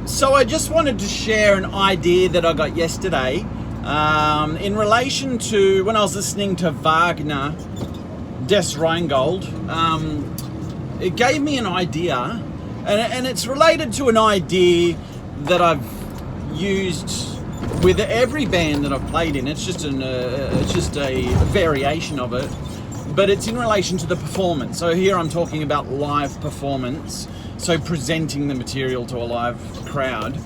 So I just wanted to share an idea that I got yesterday in relation to when I was listening to Wagner, Des Rheingold. It gave me an idea, and it's related to an idea that I've used with every band that I've played in. It's just a variation of it, but it's in relation to the performance. So here I'm talking about live performance. So presenting the material to a live crowd,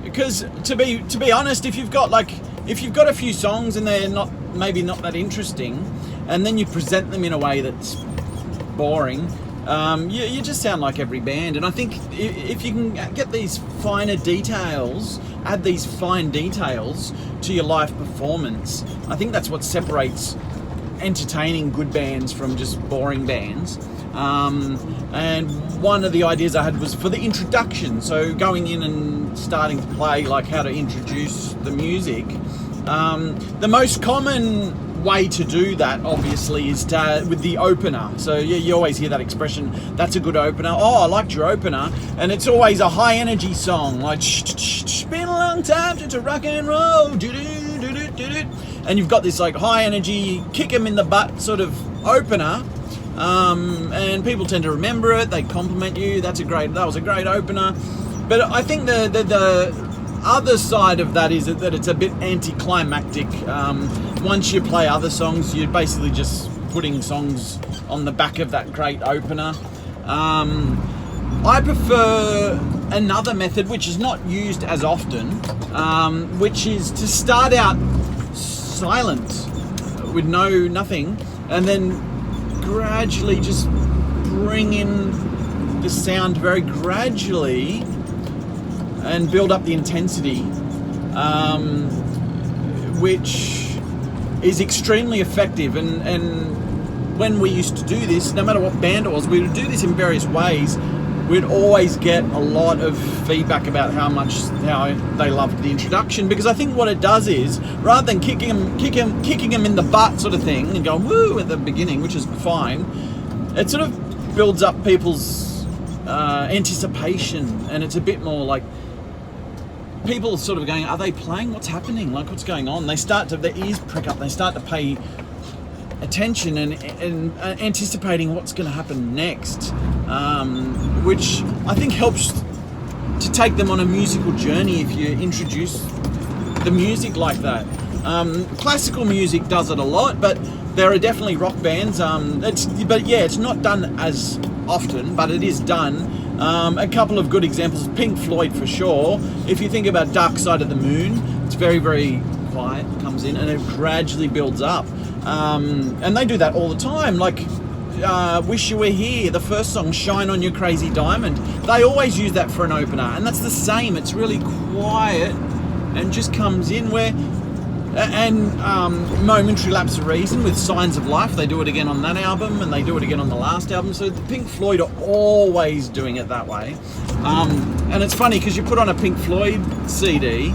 because to be honest, if you've got a few songs and they're maybe not that interesting, and then you present them in a way that's boring, you just sound like every band. And I think if you can get these finer details, add these fine details to your live performance, I think that's what separates entertaining good bands from just boring bands. And one of the ideas I had was for the introduction, so going in and starting to play, like how to introduce the music. The most common way to do that, obviously, is with the opener. So you always hear that expression, that's a good opener. Oh, I liked your opener. And it's always a high energy song, like been a long time to rock and roll, and you've got this like high energy, kick 'em in the butt sort of opener. And people tend to remember it, they compliment you, that was a great opener. But I think the other side of that is that it's a bit anticlimactic. Once you play other songs, you're basically just putting songs on the back of that great opener. I prefer another method, which is not used as often, which is to start out silent with nothing, and then gradually just bring in the sound very gradually and build up the intensity, which is extremely effective. And when we used to do this, no matter what band it was, we would do this in various ways. We'd always get a lot of feedback about how they loved the introduction, because I think what it does is, rather than kicking them in the butt sort of thing and going woo at the beginning, which is fine, it sort of builds up people's anticipation, and it's a bit more like people sort of going, are they playing? What's happening? Like, what's going on? Their ears prick up. They start to pay attention and anticipating what's going to happen next, which I think helps to take them on a musical journey if you introduce the music like that. Classical music does it a lot, but there are definitely rock bands. It's not done as often, but it is done. A couple of good examples: Pink Floyd for sure. If you think about Dark Side of the Moon, it's very, very quiet, comes in, and it gradually builds up. And they do that all the time. Like Wish You Were Here, the first song, Shine On Your Crazy Diamond. They always use that for an opener, and that's the same. It's really quiet and just comes in Momentary Lapse of Reason with Signs of Life, they do it again on that album, and they do it again on the last album. So the Pink Floyd are always doing it that way. And it's funny because you put on a Pink Floyd CD,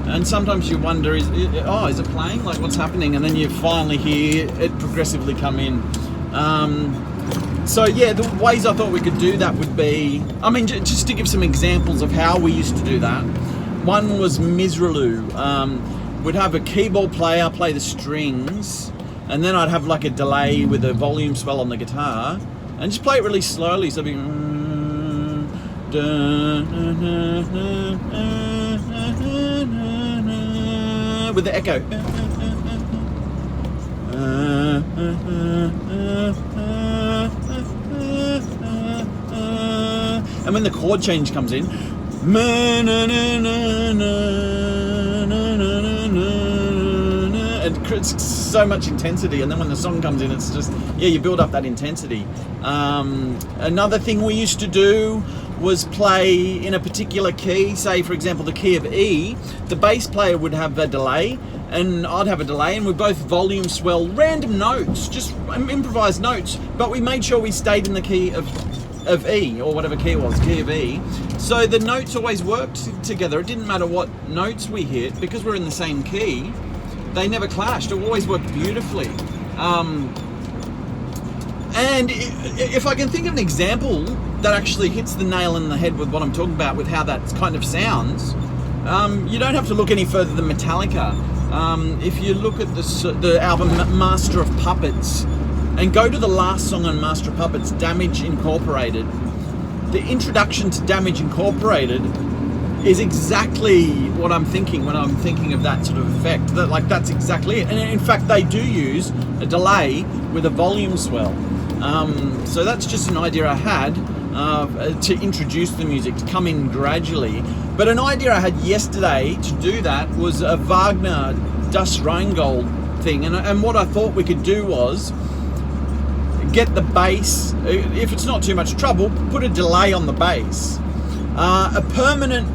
and sometimes you wonder, is it playing? Like, what's happening? And then you finally hear it progressively come in. The ways I thought we could do that would be, just to give some examples of how we used to do that. One was Misraloo. We'd have a keyboard player play the strings, and then I'd have like a delay with a volume swell on the guitar, and just play it really slowly. So it'd be with the echo. And when the chord change comes in, it creates so much intensity, and then when the song comes in, it's just, you build up that intensity. Another thing we used to do was play in a particular key, say for example the key of E. The bass player would have a delay, and I'd have a delay, and we'd both volume swell random notes, just improvised notes, but we made sure we stayed in the key of E, or whatever key it was, key of E. So the notes always worked together. It didn't matter what notes we hit, because we're in the same key, they never clashed. It always worked beautifully. And if I can think of an example that actually hits the nail in the head with what I'm talking about, with how that kind of sounds. You don't have to look any further than Metallica. If you look at the album Master of Puppets and go to the last song on Master of Puppets, Damage Incorporated, the introduction to Damage Incorporated is exactly what I'm thinking when I'm thinking of that sort of effect. That's exactly it. And in fact, they do use a delay with a volume swell. So that's just an idea I had to introduce the music, to come in gradually. But an idea I had yesterday to do that was a Wagner Das Rheingold thing. And what I thought we could do was get the bass, if it's not too much trouble, put a delay on the bass. A permanent,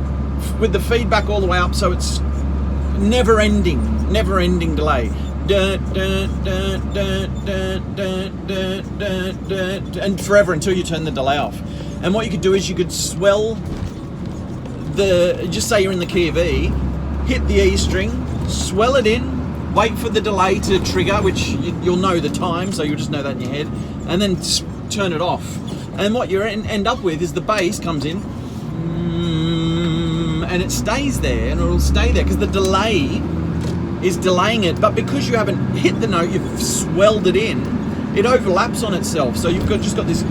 with the feedback all the way up, so it's never-ending delay. And forever until you turn the delay off. And what you could do is you could swell just say you're in the key of E, hit the E string, swell it in, wait for the delay to trigger, which you'll know the time, so you'll just know that in your head, and then turn it off. And what you end up with is the bass comes in, and it stays there, and it'll stay there because the delay is delaying it. But because you haven't hit the note, you've swelled it in, it overlaps on itself. So you've just got this,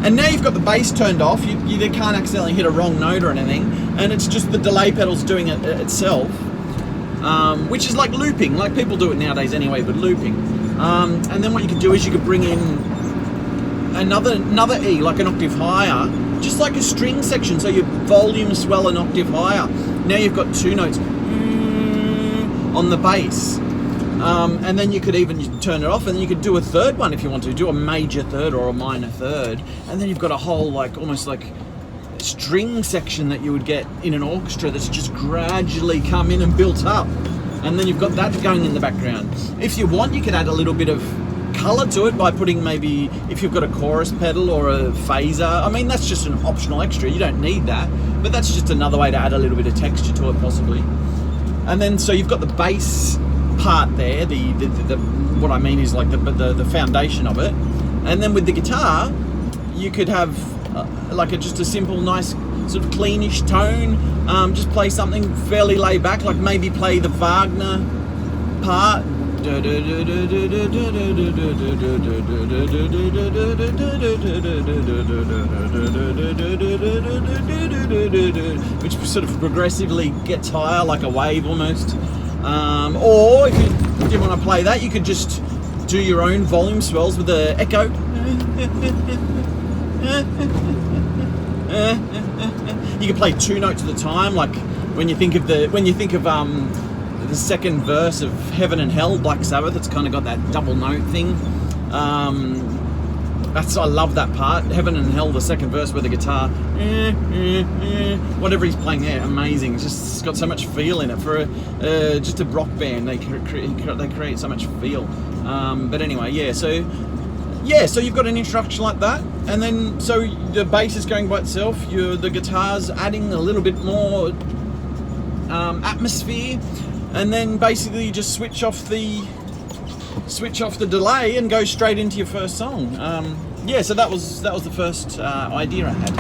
and now you've got the bass turned off. You can't accidentally hit a wrong note or anything, and it's just the delay pedal's doing it itself, which is like looping, like people do it nowadays anyway, but looping. And then what you could do is you could bring in another E, like an octave higher, just like a string section, so your volume swell an octave higher. Now you've got two notes on the bass. And then you could even turn it off, and then you could do a third one if you want to, do a major third or a minor third, and then you've got a whole, like, almost like string section that you would get in an orchestra that's just gradually come in and built up, and then you've got that going in the background. If you want, you could add a little bit of colour to it by putting, maybe if you've got a chorus pedal or a phaser. I mean, that's just an optional extra, you don't need that, but that's just another way to add a little bit of texture to it possibly. And then so you've got the bass part there, the what I mean is like the foundation of it, and then with the guitar you could have just a simple, nice sort of cleanish tone. Just play something fairly laid back, like maybe play the Wagner part, which sort of progressively gets higher, like a wave almost. Or if you didn't want to play that, you could just do your own volume swells with the echo. You can play two notes at a time, like when you think of the second verse of Heaven and Hell, Black Sabbath. It's kind of got that double note thing. I love that part, Heaven and Hell, the second verse where the guitar, whatever he's playing there, amazing. It's got so much feel in it for just a rock band. They create so much feel. But anyway, so you've got an introduction like that, and then so the bass is going by itself. The guitar's adding a little bit more atmosphere, and then basically you just switch off the delay and go straight into your first song. So that was the first idea I had.